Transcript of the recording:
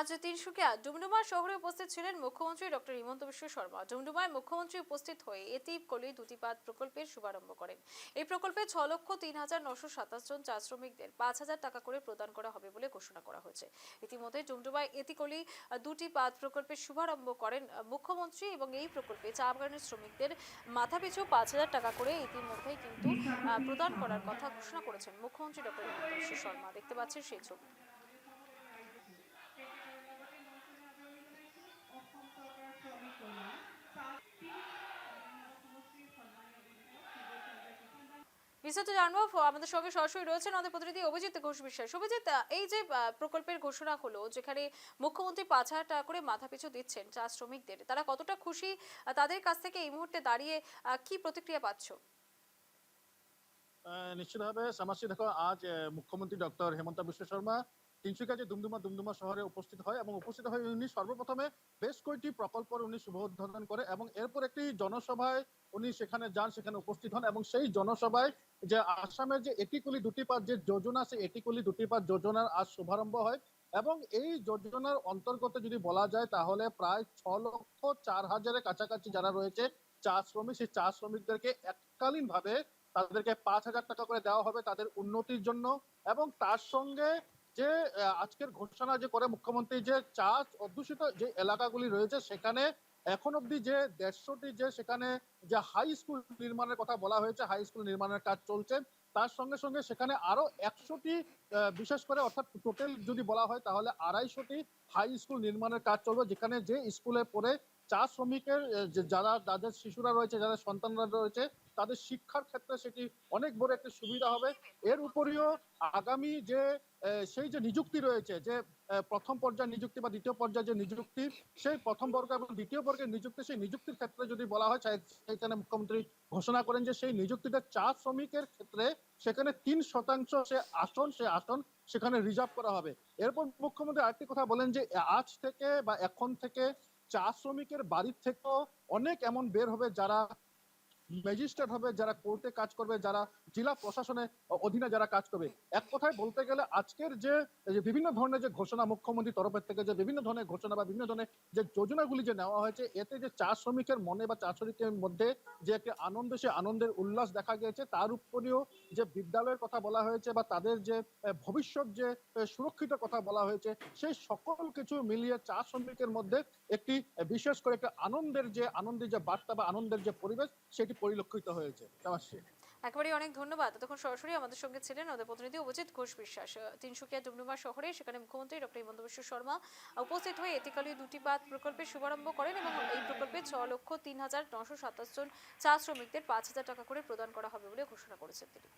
আজ তিনসুকিয়া ডুমডুমা শহরে উপস্থিত ছিলেন মুখ্যমন্ত্রী ডক্টর হিমন্ত বিশ্ব শর্মা। ডুমডুমায় মুখ্যমন্ত্রী উপস্থিত হয়ে এটি কলি দুটিপাত প্রকল্পের শুভারম্ভ করেন। এই প্রকল্পে 6,03,927 জন চা শ্রমিকদের 5,000 টাকা করে প্রদান করা হবে বলে ঘোষণা করা হয়েছে। ইতিমধ্যে ডুমডুমায় এতিকলি দুটিপাত প্রকল্পের শুভারম্ভ করেন মুখ্যমন্ত্রী এবং এই প্রকল্পে চা বাগানের শ্রমিকদের মাথাপিছু 5,000 টাকা করে ইতিমধ্যেই কিন্তু প্রদান করার কথা ঘোষণা করেছেন মুখ্যমন্ত্রী ডক্টর হিমন্ত বিশ্ব শর্মা। দেখতে পাচ্ছেন সেই ছবি। বিস্তারিত জানবো, আমাদের সঙ্গে সরাসরি রয়েছেন আমাদের প্রতিনিধি অভিজিৎ ঘোষ বিশ্বাস। অভিজিৎ, এই যে প্রকল্পের ঘোষণা হলো, যেখানে মুখ্যমন্ত্রী 5,000 টাকা করে মাথাপিছু দিচ্ছেন চা শ্রমিকদের, তারা কতটা খুশি? তাদের কাছ থেকে এই মুহূর্তে দাঁড়িয়ে কি প্রতিক্রিয়া পাচ্ছ? নিশ্চিতভাবে শ্যামাশ্রী, দেখো, আজ মুখ্যমন্ত্রী ডক্টর হিমন্ত বিশ্ব শর্মা তিনসুকিয়া যে ডুমডুমা শহরে উপস্থিত হয় এবং উপস্থিত হয়ে উনি সর্বপ্রথমে বেশ কয়েকটি প্রকল্পের উনি শুভ উদ্বোধন করে এবং এরপর একটি জনসভায় উনি সেখানে যান, সেখানে উপস্থিত হন এবং সেই জনসভায় যে আসামের যে এটিকুলি দুটিপাত যে যোজনা, সেই এটিকুলি দুটিপাত যোজনার আজ শুভারম্ভ হয় এবং এই যোজনার অন্তর্গত যদি বলা যায় তাহলে প্রায় 6,04,000-এর কাছাকাছি যারা রয়েছে চা শ্রমিক, সেই চা শ্রমিকদেরকে এককালীন ভাবে তাদেরকে 5,000 টাকা করে দেওয়া হবে তাদের উন্নতির জন্য। এবং তার সঙ্গে যে আজকের ঘোষণা যে করে মুখ্যমন্ত্রী, যে চা অধ্যুষিত যে এলাকাগুলি রয়েছে সেখানে এখন অব্দি যে 150টি যে সেখানে যে হাই স্কুল নির্মাণের কথা বলা হয়েছে, হাই স্কুল নির্মাণের কাজ চলছে। তার সঙ্গে সঙ্গে সেখানে আরো 100টি বিশেষ করে, অর্থাৎ টোটাল যদি বলা হয় তাহলে 250টি হাই স্কুল নির্মাণের কাজ চলবে, যেখানে যে স্কুলে পড়ে চা শ্রমিকের যারা তাদের শিশুরা রয়েছে, যারা সন্তানরা রয়েছে, তাদের শিক্ষার ক্ষেত্রে সেটি অনেক বড় একটা সুবিধা হবে। এর উপরিও আগামী যে সেই যে নিযুক্তি রয়েছে, যে প্রথম পর্যায়ে নিযুক্তি বা দ্বিতীয় পর্যায়ে যে নিযুক্তি, সেই প্রথম বর্গ এবং দ্বিতীয় বর্গের নিযুক্তি, সেই নিযুক্তির ক্ষেত্রে যদি বলা হয়, সেখানে মুখ্যমন্ত্রী ঘোষণা করেন যে সেই নিযুক্তিটা চা শ্রমিকের ক্ষেত্রে সেখানে 3% সে আসন সেখানে রিজার্ভ করা হবে। এরপর মুখ্যমন্ত্রী আরেকটি কথা বলেন যে আজ থেকে বা এখন থেকে চা শ্রমিকের বাড়ির থেকেও অনেক এমন বের হবে যারা ম্যাজিস্ট্রেট হবে, যারা কোর্টে কাজ করবে, যারা জেলা প্রশাসনের অধীনে যারা কাজ করবে। এক কথায় বলতে গেলে আজকের যে বিভিন্ন ধরনের যে ঘোষণা মুখ্যমন্ত্রীর তরফের থেকে, যে বিভিন্ন ধরনের ঘোষণা বা বিভিন্ন ধরনের যে যোজনাগুলি যে নেওয়া হয়েছে, এতে যে চা শ্রমিকের মনে বা চা শ্রমিকের মধ্যে যে একটি আনন্দ, সে আনন্দের উল্লাস দেখা গিয়েছে। তার উপরেও যে বিদ্যালয়ের কথা বলা হয়েছে বা তাদের যে ভবিষ্যৎ যে সুরক্ষিত কথা বলা হয়েছে, সেই সকল কিছু মিলিয়ে চা শ্রমিকের মধ্যে একটি বিশেষ করে একটা আনন্দের যে বার্তা বা আনন্দের যে পরিবেশ, সেটি পরিলক্ষিত হয়েছে। একেবারে অনেক ধন্যবাদ। তখন সরাসরি আমাদের সঙ্গে ছিলেন আমাদের প্রতিনিধি অভিজিৎ ঘোষ বিশ্বাস। তিনসুকিয়া ডুমডুমা শহরে সেখানে মুখ্যমন্ত্রী ডক্টর হিমন্ত বিশ্ব শর্মা উপস্থিত হয়ে এতিকালি দুটিপাত প্রকল্পের শুভারম্ভ করেন এবং এই প্রকল্পে 6,03,927 জন চা শ্রমিকদের 5,000 টাকা করে প্রদান করা হবে বলে ঘোষণা করেছেন তিনি।